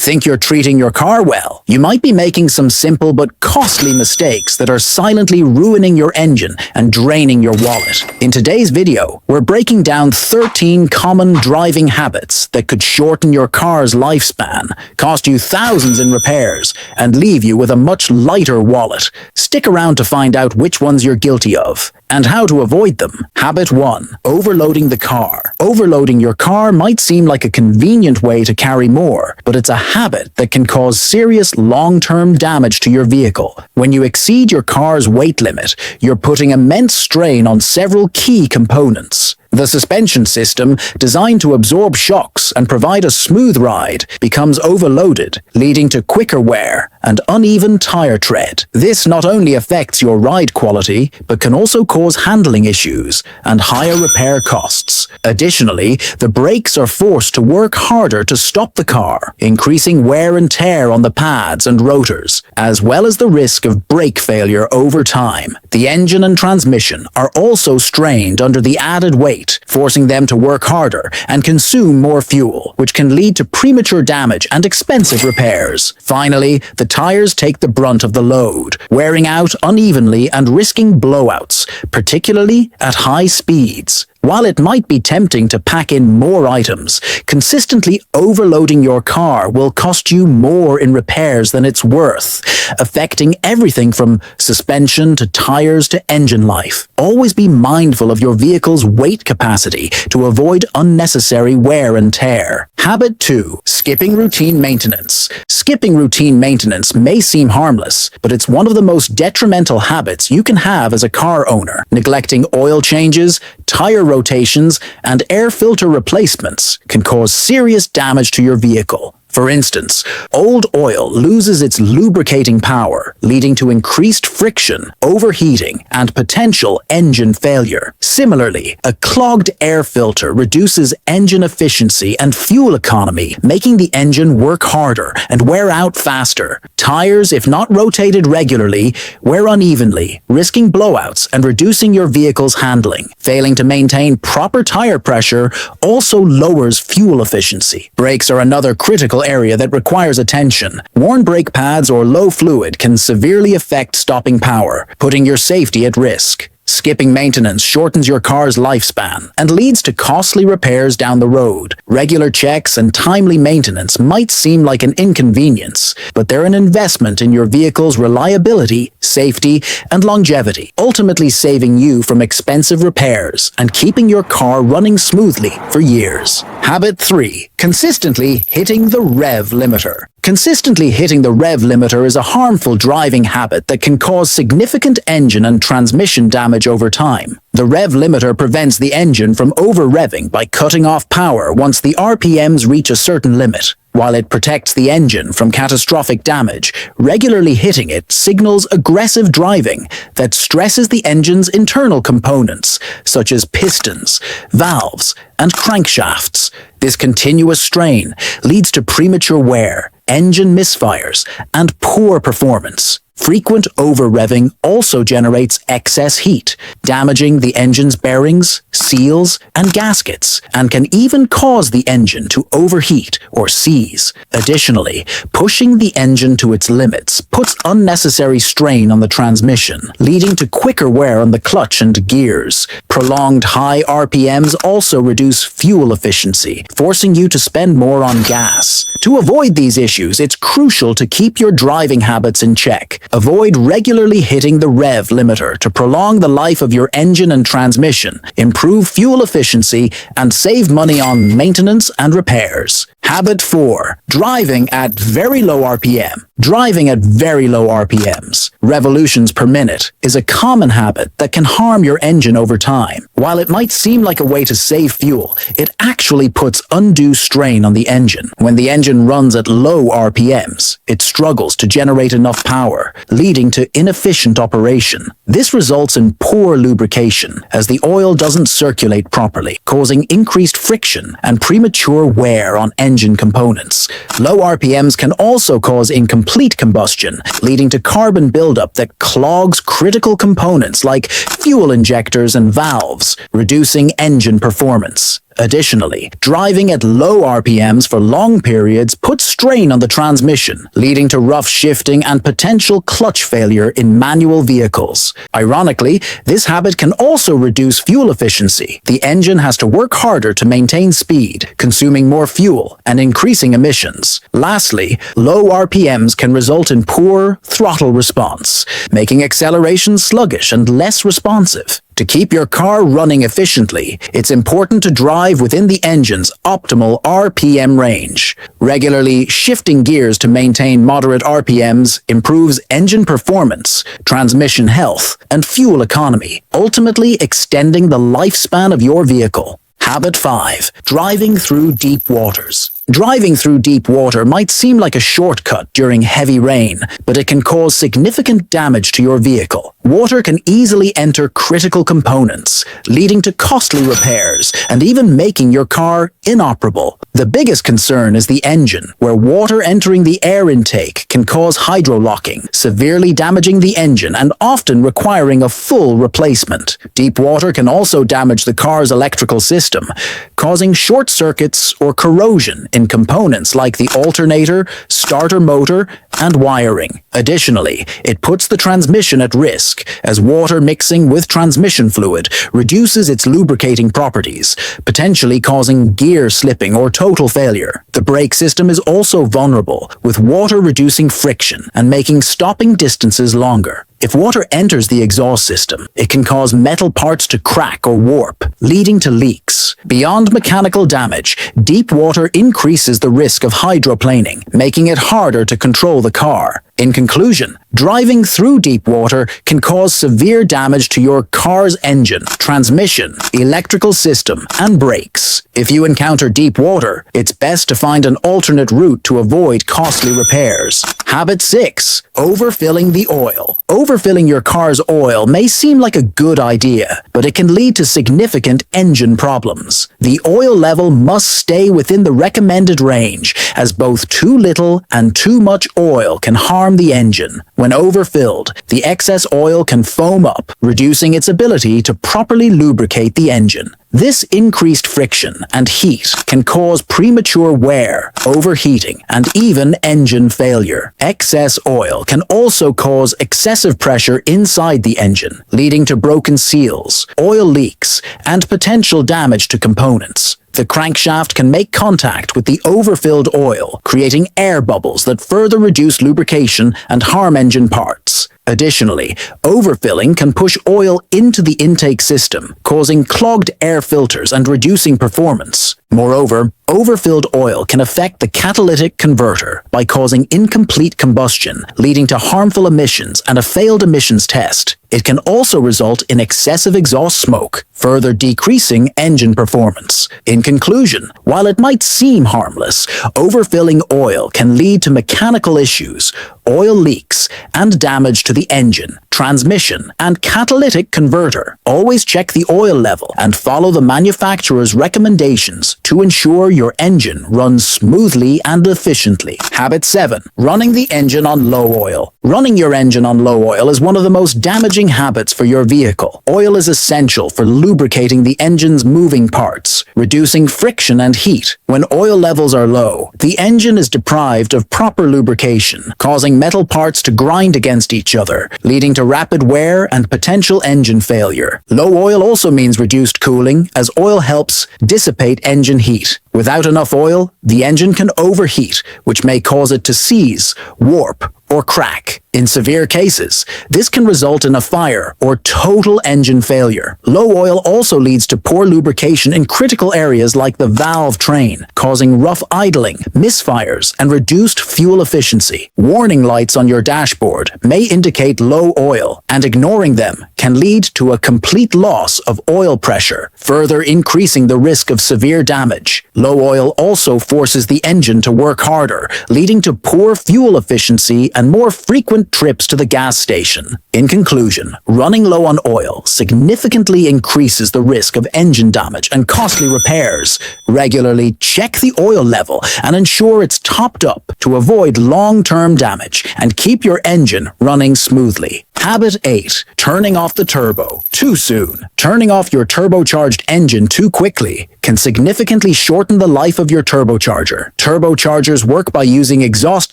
Think you're treating your car well? You might be making some simple but costly mistakes that are silently ruining your engine and draining your wallet. In today's video, we're breaking down 13 common driving habits that could shorten your car's lifespan, cost you thousands in repairs, and leave you with a much lighter wallet. Stick around to find out which ones you're guilty of and how to avoid them. Habit 1. Overloading the car. Overloading your car might seem like a convenient way to carry more, but it's a habit that can cause serious long-term damage to your vehicle. When you exceed your car's weight limit, you're putting immense strain on several key components. The suspension system, designed to absorb shocks and provide a smooth ride, becomes overloaded, leading to quicker wear and uneven tire tread. This not only affects your ride quality, but can also cause handling issues and higher repair costs. Additionally, the brakes are forced to work harder to stop the car, increasing wear and tear on the pads and rotors, as well as the risk of brake failure over time. The engine and transmission are also strained under the added weight, forcing them to work harder and consume more fuel, which can lead to premature damage and expensive repairs. Finally, the tires take the brunt of the load, wearing out unevenly and risking blowouts, particularly at high speeds. While it might be tempting to pack in more items, consistently overloading your car will cost you more in repairs than it's worth, affecting everything from suspension to tires to engine life. Always be mindful of your vehicle's weight capacity to avoid unnecessary wear and tear. Habit 2. Skipping routine maintenance. Skipping routine maintenance may seem harmless, but it's one of the most detrimental habits you can have as a car owner. Neglecting oil changes, tire rotations, and air filter replacements can cause serious damage to your vehicle. For instance, old oil loses its lubricating power, leading to increased friction, overheating, and potential engine failure. Similarly, a clogged air filter reduces engine efficiency and fuel economy, making the engine work harder and wear out faster. Tires, if not rotated regularly, wear unevenly, risking blowouts and reducing your vehicle's handling. Failing to maintain proper tire pressure also lowers fuel efficiency. Brakes are another critical area that requires attention. Worn brake pads or low fluid can severely affect stopping power, putting your safety at risk. Skipping maintenance shortens your car's lifespan and leads to costly repairs down the road. Regular checks and timely maintenance might seem like an inconvenience, but they're an investment in your vehicle's reliability, safety, and longevity, ultimately saving you from expensive repairs and keeping your car running smoothly for years. Habit 3. Consistently hitting the rev limiter. Consistently hitting the rev limiter is a harmful driving habit that can cause significant engine and transmission damage over time. The rev limiter prevents the engine from over-revving by cutting off power once the RPMs reach a certain limit. While it protects the engine from catastrophic damage, regularly hitting it signals aggressive driving that stresses the engine's internal components, such as pistons, valves, and crankshafts. This continuous strain leads to premature wear, engine misfires, and poor performance. Frequent over-revving also generates excess heat, damaging the engine's bearings, seals, and gaskets, and can even cause the engine to overheat or seize. Additionally, pushing the engine to its limits puts unnecessary strain on the transmission, leading to quicker wear on the clutch and gears. Prolonged high RPMs also reduce fuel efficiency, forcing you to spend more on gas. To avoid these issues, it's crucial to keep your driving habits in check. Avoid regularly hitting the rev limiter to prolong the life of your engine and transmission, improve fuel efficiency, and save money on maintenance and repairs. Habit 4. Driving at very low RPM. Driving at very low RPMs, revolutions per minute, is a common habit that can harm your engine over time. While it might seem like a way to save fuel, it actually puts undue strain on the engine. When the engine runs at low RPMs, it struggles to generate enough power, leading to inefficient operation. This results in poor lubrication, as the oil doesn't circulate properly, causing increased friction and premature wear on engine components. Low RPMs can also cause incomplete combustion, leading to carbon buildup that clogs critical components like fuel injectors and valves, reducing engine performance. Additionally, driving at low RPMs for long periods puts strain on the transmission, leading to rough shifting and potential clutch failure in manual vehicles. Ironically, this habit can also reduce fuel efficiency. The engine has to work harder to maintain speed, consuming more fuel and increasing emissions. Lastly, low RPMs can result in poor throttle response, making acceleration sluggish and less responsive. To keep your car running efficiently, it's important to drive within the engine's optimal RPM range. Regularly shifting gears to maintain moderate RPMs improves engine performance, transmission health, and fuel economy, ultimately extending the lifespan of your vehicle. Habit 5. Driving through deep waters. Driving through deep water might seem like a shortcut during heavy rain, but it can cause significant damage to your vehicle. Water can easily enter critical components, leading to costly repairs and even making your car inoperable. The biggest concern is the engine, where water entering the air intake can cause hydrolocking, severely damaging the engine and often requiring a full replacement. Deep water can also damage the car's electrical system, causing short circuits or corrosion in components like the alternator, starter motor, and wiring. Additionally, it puts the transmission at risk, as water mixing with transmission fluid reduces its lubricating properties, potentially causing gear slipping or total failure. The brake system is also vulnerable, with water reducing friction and making stopping distances longer. If water enters the exhaust system, it can cause metal parts to crack or warp, leading to leaks. Beyond mechanical damage, deep water increases the risk of hydroplaning, making it harder to control the car. In conclusion, driving through deep water can cause severe damage to your car's engine, transmission, electrical system, and brakes. If you encounter deep water, it's best to find an alternate route to avoid costly repairs. Habit 6. Overfilling the oil. Overfilling your car's oil may seem like a good idea, but it can lead to significant engine problems. The oil level must stay within the recommended range, as both too little and too much oil can harm the engine. When overfilled, the excess oil can foam up, reducing its ability to properly lubricate the engine. This increased friction and heat can cause premature wear, overheating, and even engine failure. Excess oil can also cause excessive pressure inside the engine, leading to broken seals, oil leaks, and potential damage to components. The crankshaft can make contact with the overfilled oil, creating air bubbles that further reduce lubrication and harm engine parts. Additionally, overfilling can push oil into the intake system, causing clogged air filters and reducing performance. Moreover, overfilled oil can affect the catalytic converter by causing incomplete combustion, leading to harmful emissions and a failed emissions test. It can also result in excessive exhaust smoke, further decreasing engine performance. In conclusion, while it might seem harmless, overfilling oil can lead to mechanical issues, oil leaks, and damage to the engine, transmission, and catalytic converter. Always check the oil level and follow the manufacturer's recommendations to ensure your engine runs smoothly and efficiently. Habit 7. Running the engine on low oil. Running your engine on low oil is one of the most damaging habits for your vehicle. Oil is essential for lubricating the engine's moving parts, reducing friction and heat. When oil levels are low, the engine is deprived of proper lubrication, causing metal parts to grind against each other, leading to rapid wear and potential engine failure. Low oil also means reduced cooling, as oil helps dissipate engine heat. Without enough oil, the engine can overheat, which may cause it to seize, warp, or crack. In severe cases, this can result in a fire or total engine failure. Low oil also leads to poor lubrication in critical areas like the valve train, causing rough idling, misfires, and reduced fuel efficiency. Warning lights on your dashboard may indicate low oil, and ignoring them can lead to a complete loss of oil pressure, further increasing the risk of severe damage. Low oil also forces the engine to work harder, leading to poor fuel efficiency and more frequent trips to the gas station. In conclusion, running low on oil significantly increases the risk of engine damage and costly repairs. Regularly check the oil level and ensure it's topped up to avoid long-term damage and keep your engine running smoothly. Habit 8. Turning off the turbo too soon. Turning off your turbocharged engine too quickly can significantly shorten the life of your turbocharger. Turbochargers work by using exhaust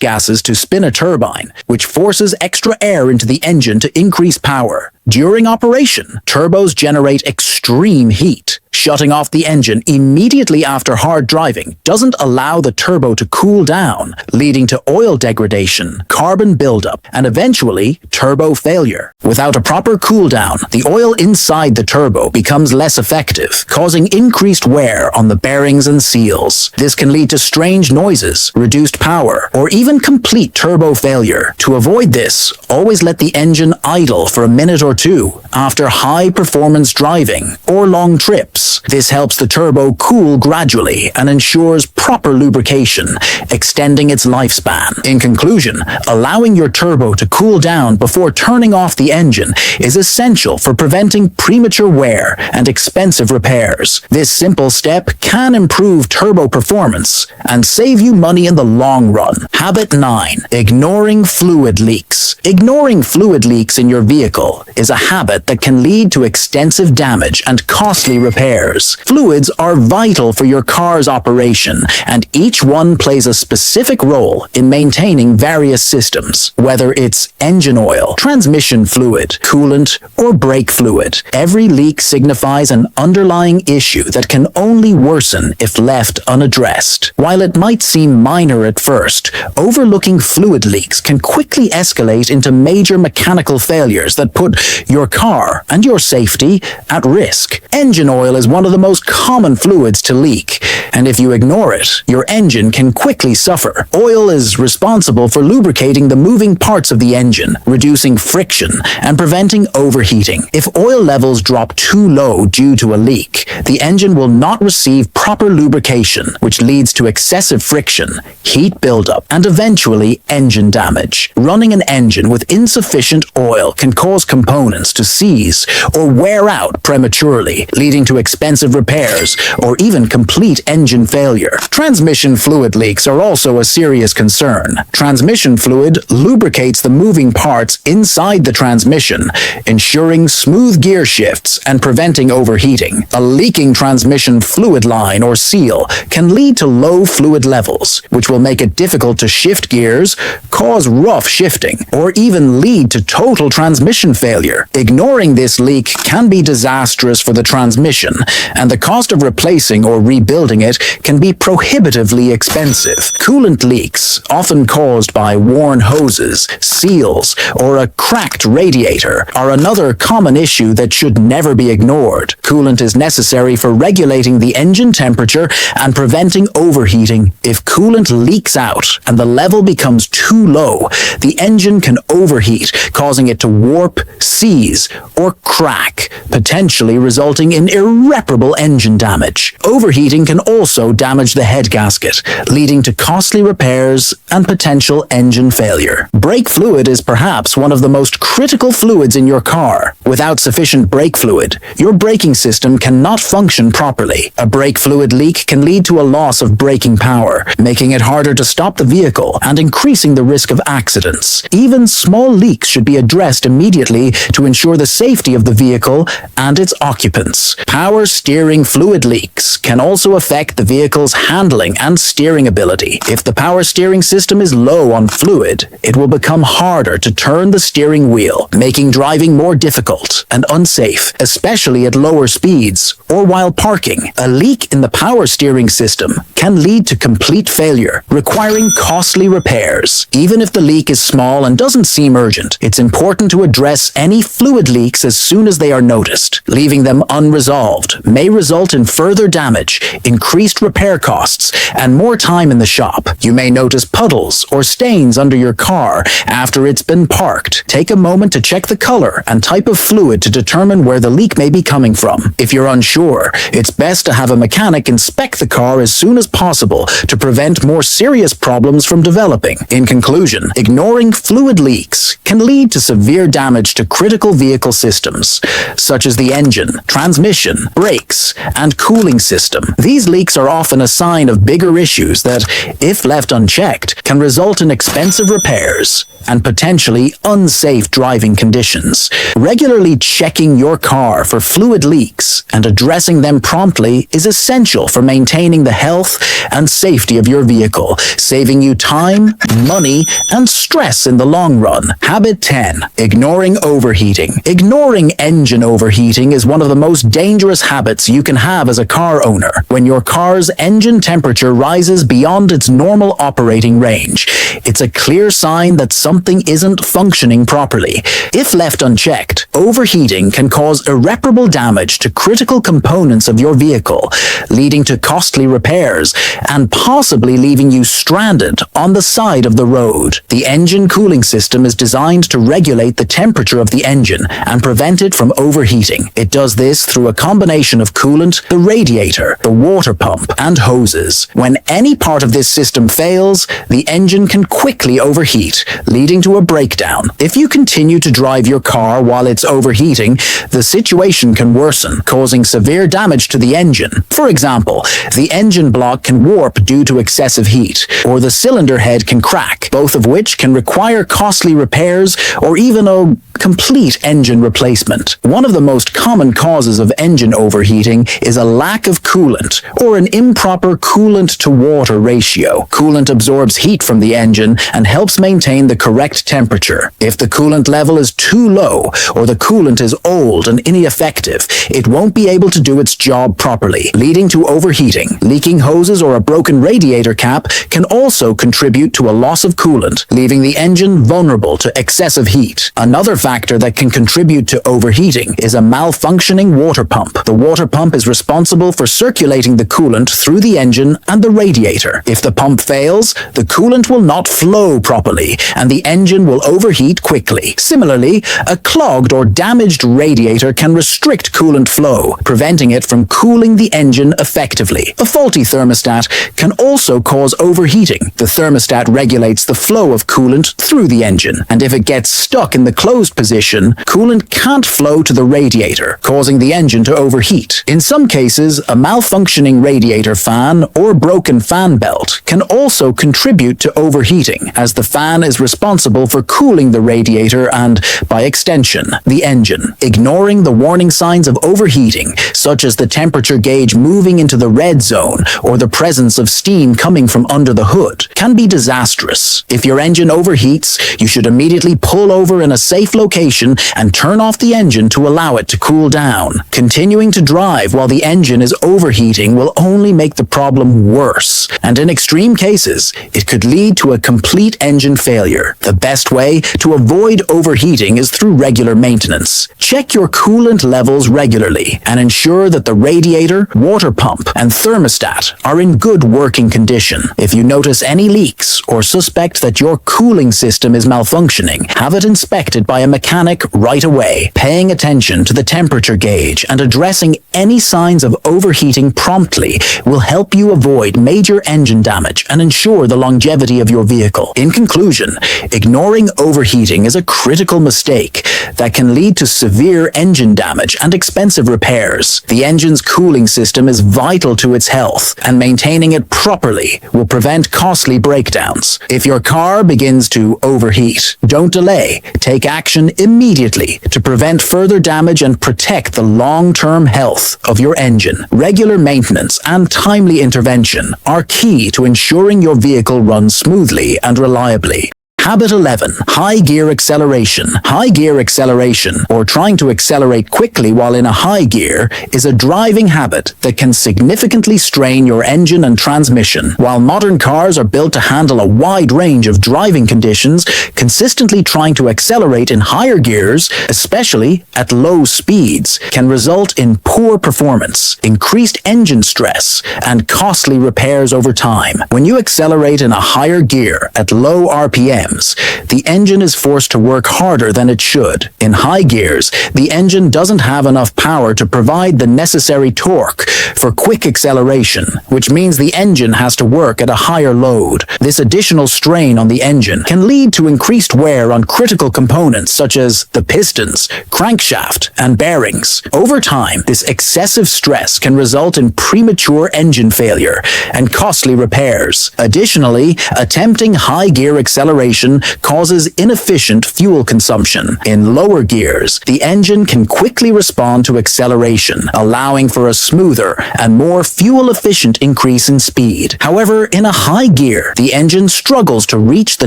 gases to spin a turbine, which forces extra air into the engine to increase power. During operation, turbos generate extreme heat. Shutting off the engine immediately after hard driving doesn't allow the turbo to cool down, leading to oil degradation, carbon buildup, and eventually turbo failure. Without a proper cool down, the oil inside the turbo becomes less effective, causing increased wear on the bearings and seals. This can lead to strange noises, reduced power, or even complete turbo failure. To avoid this, always let the engine idle for a minute or two after high-performance driving or long trips. This helps the turbo cool gradually and ensures proper lubrication, extending its lifespan. In conclusion, allowing your turbo to cool down before turning off the engine is essential for preventing premature wear and expensive repairs. This simple step can improve turbo performance and save you money in the long run. Habit 9. Ignoring fluid leaks. Ignoring fluid leaks in your vehicle is a habit that can lead to extensive damage and costly repairs. Fluids are vital for your car's operation, and each one plays a specific role in maintaining various systems. Whether it's engine oil, transmission fluid, coolant, or brake fluid, every leak signifies an underlying issue that can only worsen if left unaddressed. While it might seem minor at first, overlooking fluid leaks can quickly escalate into major mechanical failures that put your car and your safety at risk. Engine oil is one of the most common fluids to leak, and if you ignore it, your engine can quickly suffer. Oil is responsible for lubricating the moving parts of the engine, reducing friction, and preventing overheating. If oil levels drop too low due to a leak, the engine will not receive proper lubrication, which leads to excessive friction, heat buildup, and eventually engine damage. Running an engine with insufficient oil can cause components to seize or wear out prematurely, leading to expensive repairs or even complete engine failure. Transmission fluid leaks are also a serious concern. Transmission fluid lubricates the moving parts inside the transmission, ensuring smooth gear shifts and preventing overheating. A leaking transmission fluid line or seal can lead to low fluid levels, which will make it difficult to shift gears, cause rough shifting, or even lead to total transmission failure. Ignoring this leak can be disastrous for the transmission, and the cost of replacing or rebuilding it can be prohibitively expensive. Coolant leaks, often caused by worn hoses, seals, or a cracked radiator, are another common issue that should never be ignored. Coolant is necessary for regulating the engine temperature and preventing overheating. If coolant leaks out and the level becomes too low, the engine can overheat, causing it to warp, seize, or crack, potentially resulting in irreparable engine damage. Overheating can also damage the head gasket, leading to costly repairs and potential engine failure. Brake fluid is perhaps one of the most critical fluids in your car. Without sufficient brake fluid, your braking system cannot function properly. A brake fluid leak can lead to a loss of braking power, making it harder to stop the vehicle and increasing the risk of accidents. Even small leaks should be addressed immediately to ensure the safety of the vehicle and its occupants. Power steering fluid leaks can also affect the vehicle's handling and steering ability. If the power steering system is low on fluid, it will become harder to turn the steering wheel, making driving more difficult and unsafe, especially at lower speeds or while parking. A leak in the power steering system can lead to complete failure, requiring costly repairs. Even if the leak is small and doesn't seem urgent, it's important to address any fluid leaks as soon as they are noticed. Leaving them unresolved may result in further damage, increased repair costs, and more time in the shop. You may notice puddles or stains under your car after it's been parked. Take a moment to check the color and type of fluid to determine where the leak may be coming from. If you're unsure, it's best to have a mechanic inspect the car as soon as possible to prevent more serious problems from developing. In conclusion, ignoring fluid leaks can lead to severe damage to critical vehicle systems, such as the engine, transmission, brakes, and cooling system. These leaks are often a sign of bigger issues that, if left unchecked, can result in expensive repairs and potentially unsafe driving conditions. Regularly checking your car for fluid leaks and addressing them promptly is essential for maintaining the health and safety of your vehicle, saving you time, money, and stress in the long run. Habit 10. Ignoring overheating. Ignoring engine overheating is one of the most dangerous habits you can have as a car owner. When your car's engine temperature rises beyond its normal operating range, it's a clear sign that something isn't functioning properly. If left unchecked, overheating can cause irreparable damage to critical components of your vehicle, leading to costly repairs and possibly leaving you stranded on the side of the road. The engine cooling system is designed to regulate the temperature of the engine and prevent it from overheating. It does this through a combination of coolant, the radiator, the water pump, and hoses. When any part of this system fails, the engine can quickly overheat, leading to a breakdown. If you continue to drive your car while it's overheating, the situation can worsen, causing severe damage to the engine. For example, the engine block can warp due to excessive heat, or the cylinder head can crack, both of which can require costly repairs or even a complete engine replacement. One of the most common causes of engine overheating is a lack of coolant or an improper coolant-to-water ratio. Coolant absorbs heat from the engine and helps maintain the correct temperature. If the coolant level is too low or the coolant is old and ineffective, it won't be able to do its job properly, leading to overheating. Leaking hoses or a broken radiator cap can also contribute to a loss of coolant, leaving the engine vulnerable to excessive heat. Another factor that can contribute to overheating is a malfunctioning water pump. The water pump is responsible for circulating the coolant through the engine and the radiator. If the pump fails, the coolant will not flow properly and the engine will overheat quickly. Similarly, a clogged or damaged radiator can restrict coolant flow, preventing it from cooling the engine effectively. A faulty thermostat can also cause overheating. The thermostat regulates the flow of coolant through the engine, and if it gets stuck in the closed position, coolant can't flow to the radiator, causing the engine to overheat. In some cases, a malfunctioning radiator fan or broken fan belt can also contribute to overheating, as the fan is responsible for cooling the radiator and, by extension, the engine. Ignoring the warning signs of overheating, such as the temperature gauge moving into the red zone or the presence of steam coming from under the hood, can be disastrous. If your engine overheats, you should immediately pull over in a safe location and turn off the engine to allow it to cool down. Continuing to drive while the engine is overheating will only make the problem worse, and in extreme cases, it could lead to a complete engine failure. The best way to avoid overheating is through regular maintenance. Check your coolant levels regularly and ensure that the radiator, water pump, and thermostat are in good working condition. If you notice any leaks or suspect that your cooling system is malfunctioning, have it inspected by a mechanic right away. Paying attention to the temperature gauge and addressing any signs of overheating promptly will help you avoid major engine damage and ensure the longevity of your vehicle. In conclusion, ignoring overheating is a critical mistake that can lead to severe engine damage and expensive repairs. The engine's cooling system is vital to its health, and maintaining it properly will prevent costly breakdowns. If your car begins to overheat, don't delay. Take action immediately to prevent further damage and protect the long-term health of your engine. Regular maintenance and timely intervention are key to ensuring your vehicle runs smoothly and reliably. Habit 11. High gear acceleration. High gear acceleration, or trying to accelerate quickly while in a high gear, is a driving habit that can significantly strain your engine and transmission. While modern cars are built to handle a wide range of driving conditions, consistently trying to accelerate in higher gears, especially at low speeds, can result in poor performance, increased engine stress, and costly repairs over time. When you accelerate in a higher gear at low RPMs, happens. The engine is forced to work harder than it should. In high gears, the engine doesn't have enough power to provide the necessary torque for quick acceleration, which means the engine has to work at a higher load. This additional strain on the engine can lead to increased wear on critical components such as the pistons, crankshaft, and bearings. Over time, this excessive stress can result in premature engine failure and costly repairs. Additionally, attempting high gear acceleration causes inefficient fuel consumption. In lower gears, the engine can quickly respond to acceleration, allowing for a smoother and more fuel-efficient increase in speed. However, in a high gear, the engine struggles to reach the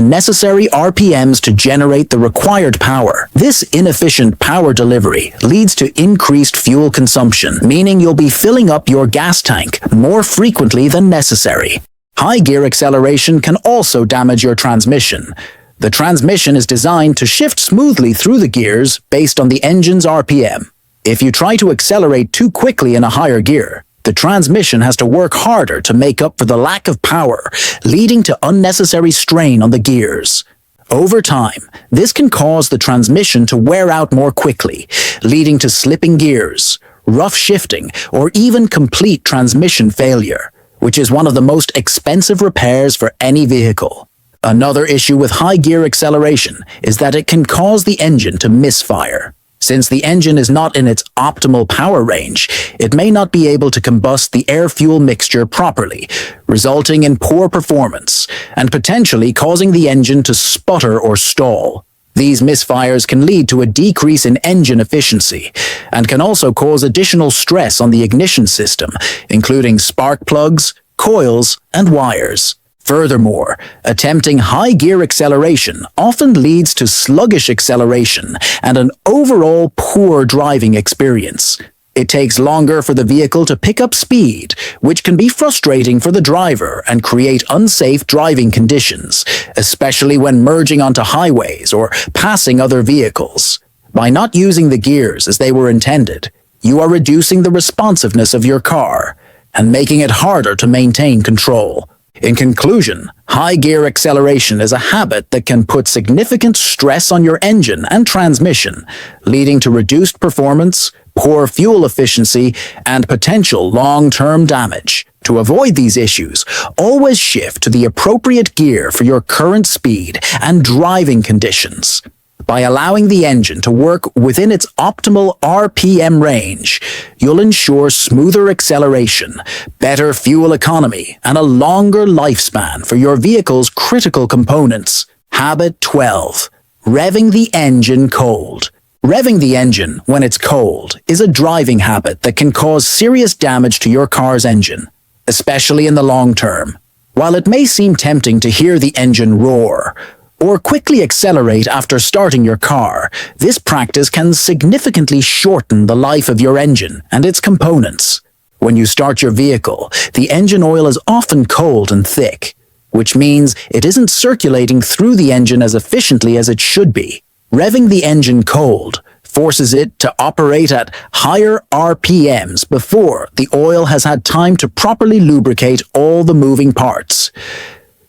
necessary RPMs to generate the required power. This inefficient power delivery leads to increased fuel consumption, meaning you'll be filling up your gas tank more frequently than necessary. High gear acceleration can also damage your transmission. The transmission is designed to shift smoothly through the gears based on the engine's RPM. If you try to accelerate too quickly in a higher gear, the transmission has to work harder to make up for the lack of power, leading to unnecessary strain on the gears. Over time, this can cause the transmission to wear out more quickly, leading to slipping gears, rough shifting, or even complete transmission failure, which is one of the most expensive repairs for any vehicle. Another issue with high gear acceleration is that it can cause the engine to misfire. Since the engine is not in its optimal power range, it may not be able to combust the air-fuel mixture properly, resulting in poor performance and potentially causing the engine to sputter or stall. These misfires can lead to a decrease in engine efficiency and can also cause additional stress on the ignition system, including spark plugs, coils, and wires. Furthermore, attempting high gear acceleration often leads to sluggish acceleration and an overall poor driving experience. It takes longer for the vehicle to pick up speed, which can be frustrating for the driver and create unsafe driving conditions, especially when merging onto highways or passing other vehicles. By not using the gears as they were intended, you are reducing the responsiveness of your car and making it harder to maintain control. In conclusion, high gear acceleration is a habit that can put significant stress on your engine and transmission, leading to reduced performance, poor fuel efficiency, and potential long-term damage. To avoid these issues, always shift to the appropriate gear for your current speed and driving conditions. By allowing the engine to work within its optimal RPM range, you'll ensure smoother acceleration, better fuel economy, and a longer lifespan for your vehicle's critical components. Habit 12. Revving the engine cold. Revving the engine when it's cold is a driving habit that can cause serious damage to your car's engine, especially in the long term. While it may seem tempting to hear the engine roar, or quickly accelerate after starting your car, this practice can significantly shorten the life of your engine and its components. When you start your vehicle, the engine oil is often cold and thick, which means it isn't circulating through the engine as efficiently as it should be. Revving the engine cold forces it to operate at higher RPMs before the oil has had time to properly lubricate all the moving parts.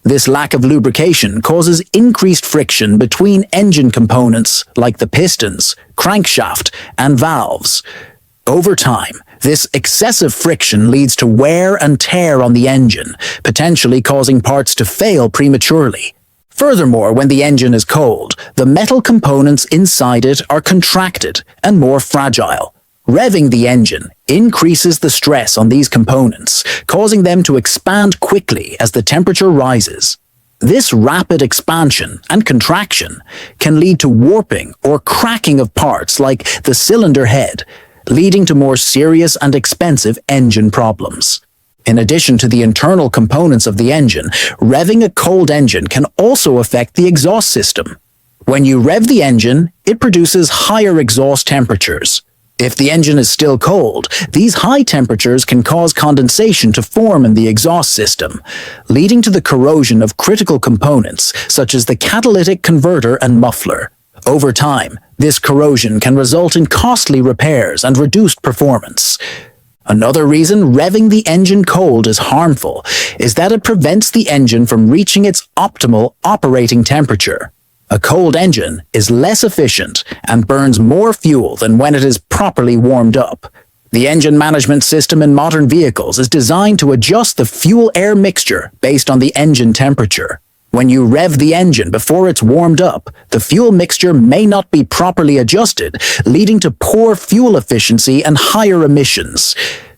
This lack of lubrication causes increased friction between engine components like the pistons, crankshaft, and valves. Over time, this excessive friction leads to wear and tear on the engine, potentially causing parts to fail prematurely. Furthermore, when the engine is cold, the metal components inside it are contracted and more fragile. Revving the engine increases the stress on these components, causing them to expand quickly as the temperature rises. This rapid expansion and contraction can lead to warping or cracking of parts like the cylinder head, leading to more serious and expensive engine problems. In addition to the internal components of the engine, revving a cold engine can also affect the exhaust system. When you rev the engine, it produces higher exhaust temperatures. If the engine is still cold, these high temperatures can cause condensation to form in the exhaust system, leading to the corrosion of critical components such as the catalytic converter and muffler. Over time, this corrosion can result in costly repairs and reduced performance. Another reason revving the engine cold is harmful is that it prevents the engine from reaching its optimal operating temperature. A cold engine is less efficient and burns more fuel than when it is properly warmed up. The engine management system in modern vehicles is designed to adjust the fuel-air mixture based on the engine temperature. When you rev the engine before it's warmed up, the fuel mixture may not be properly adjusted, leading to poor fuel efficiency and higher emissions.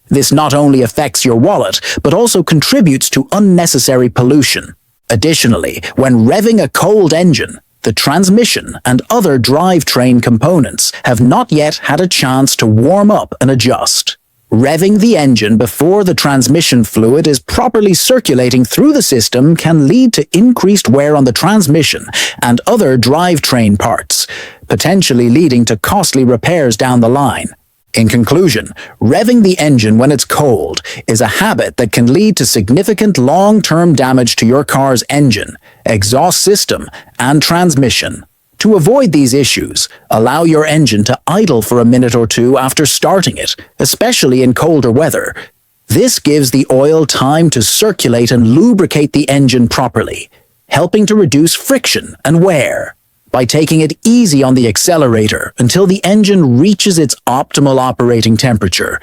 This not only affects your wallet, but also contributes to unnecessary pollution. Additionally, when revving a cold engine, the transmission and other drivetrain components have not yet had a chance to warm up and adjust. Revving the engine before the transmission fluid is properly circulating through the system can lead to increased wear on the transmission and other drivetrain parts, potentially leading to costly repairs down the line. In conclusion, revving the engine when it's cold is a habit that can lead to significant long-term damage to your car's engine, exhaust system, and transmission. To avoid these issues, allow your engine to idle for a minute or two after starting it, especially in colder weather. This gives the oil time to circulate and lubricate the engine properly, helping to reduce friction and wear. By taking it easy on the accelerator until the engine reaches its optimal operating temperature,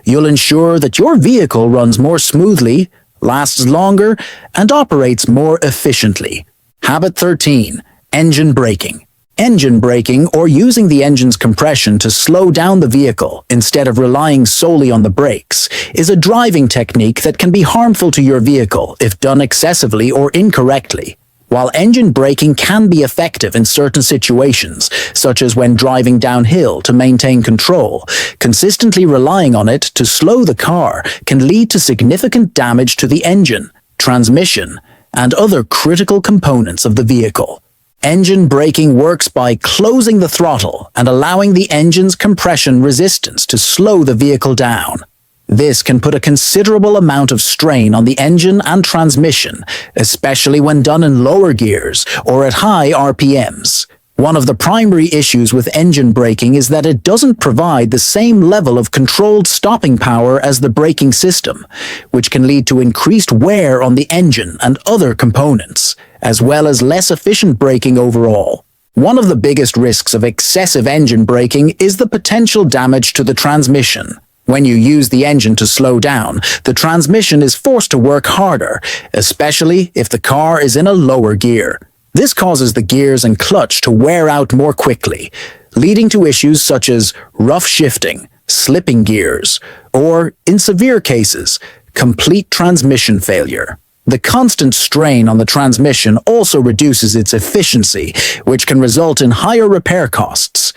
you'll ensure that your vehicle runs more smoothly, lasts longer, and operates more efficiently. Habit 13. Engine braking. Engine braking, or using the engine's compression to slow down the vehicle instead of relying solely on the brakes, is a driving technique that can be harmful to your vehicle if done excessively or incorrectly. While engine braking can be effective in certain situations, such as when driving downhill to maintain control, consistently relying on it to slow the car can lead to significant damage to the engine, transmission, and other critical components of the vehicle. Engine braking works by closing the throttle and allowing the engine's compression resistance to slow the vehicle down. This can put a considerable amount of strain on the engine and transmission, especially when done in lower gears or at high RPMs. One of the primary issues with engine braking is that it doesn't provide the same level of controlled stopping power as the braking system, which can lead to increased wear on the engine and other components, as well as less efficient braking overall. One of the biggest risks of excessive engine braking is the potential damage to the transmission. When you use the engine to slow down, the transmission is forced to work harder, especially if the car is in a lower gear. This causes the gears and clutch to wear out more quickly, leading to issues such as rough shifting, slipping gears, or, in severe cases, complete transmission failure. The constant strain on the transmission also reduces its efficiency, which can result in higher repair costs.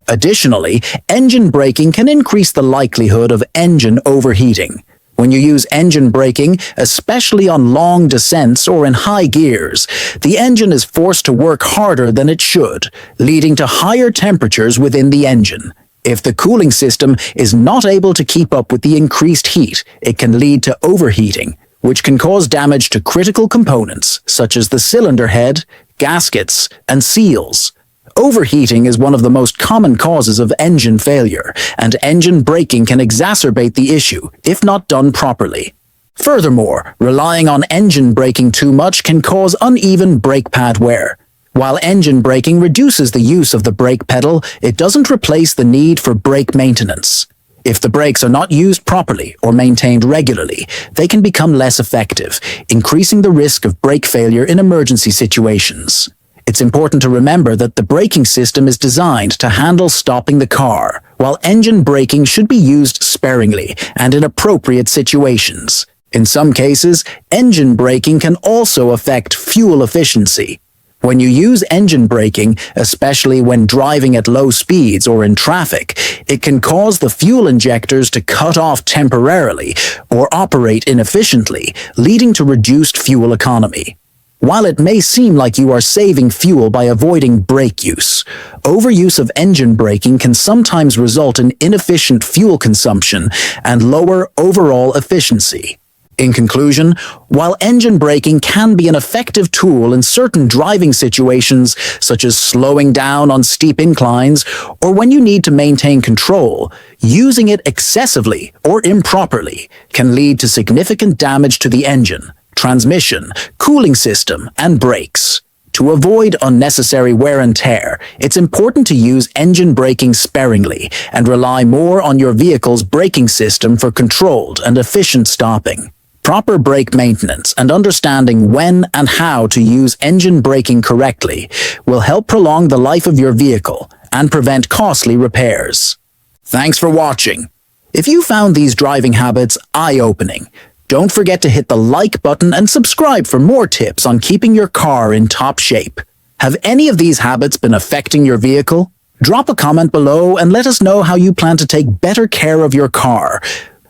Additionally, engine braking can increase the likelihood of engine overheating. When you use engine braking, especially on long descents or in high gears, the engine is forced to work harder than it should, leading to higher temperatures within the engine. If the cooling system is not able to keep up with the increased heat, it can lead to overheating, which can cause damage to critical components such as the cylinder head, gaskets, and seals. Overheating is one of the most common causes of engine failure, and engine braking can exacerbate the issue if not done properly. Furthermore, relying on engine braking too much can cause uneven brake pad wear. While engine braking reduces the use of the brake pedal, it doesn't replace the need for brake maintenance. If the brakes are not used properly or maintained regularly, they can become less effective, increasing the risk of brake failure in emergency situations. It's important to remember that the braking system is designed to handle stopping the car, while engine braking should be used sparingly and in appropriate situations. In some cases, engine braking can also affect fuel efficiency. When you use engine braking, especially when driving at low speeds or in traffic, it can cause the fuel injectors to cut off temporarily or operate inefficiently, leading to reduced fuel economy. While it may seem like you are saving fuel by avoiding brake use, overuse of engine braking can sometimes result in inefficient fuel consumption and lower overall efficiency. In conclusion, while engine braking can be an effective tool in certain driving situations, such as slowing down on steep inclines or when you need to maintain control, using it excessively or improperly can lead to significant damage to the engine, transmission, cooling system, and brakes. To avoid unnecessary wear and tear, it's important to use engine braking sparingly and rely more on your vehicle's braking system for controlled and efficient stopping. Proper brake maintenance and understanding when and how to use engine braking correctly will help prolong the life of your vehicle and prevent costly repairs. Thanks for watching. If you found these driving habits eye-opening, don't forget to hit the like button and subscribe for more tips on keeping your car in top shape. Have any of these habits been affecting your vehicle? Drop a comment below and let us know how you plan to take better care of your car.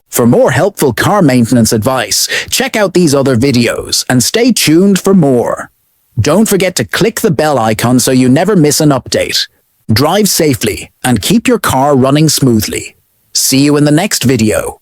For more helpful car maintenance advice, check out these other videos and stay tuned for more. Don't forget to click the bell icon so you never miss an update. Drive safely and keep your car running smoothly. See you in the next video.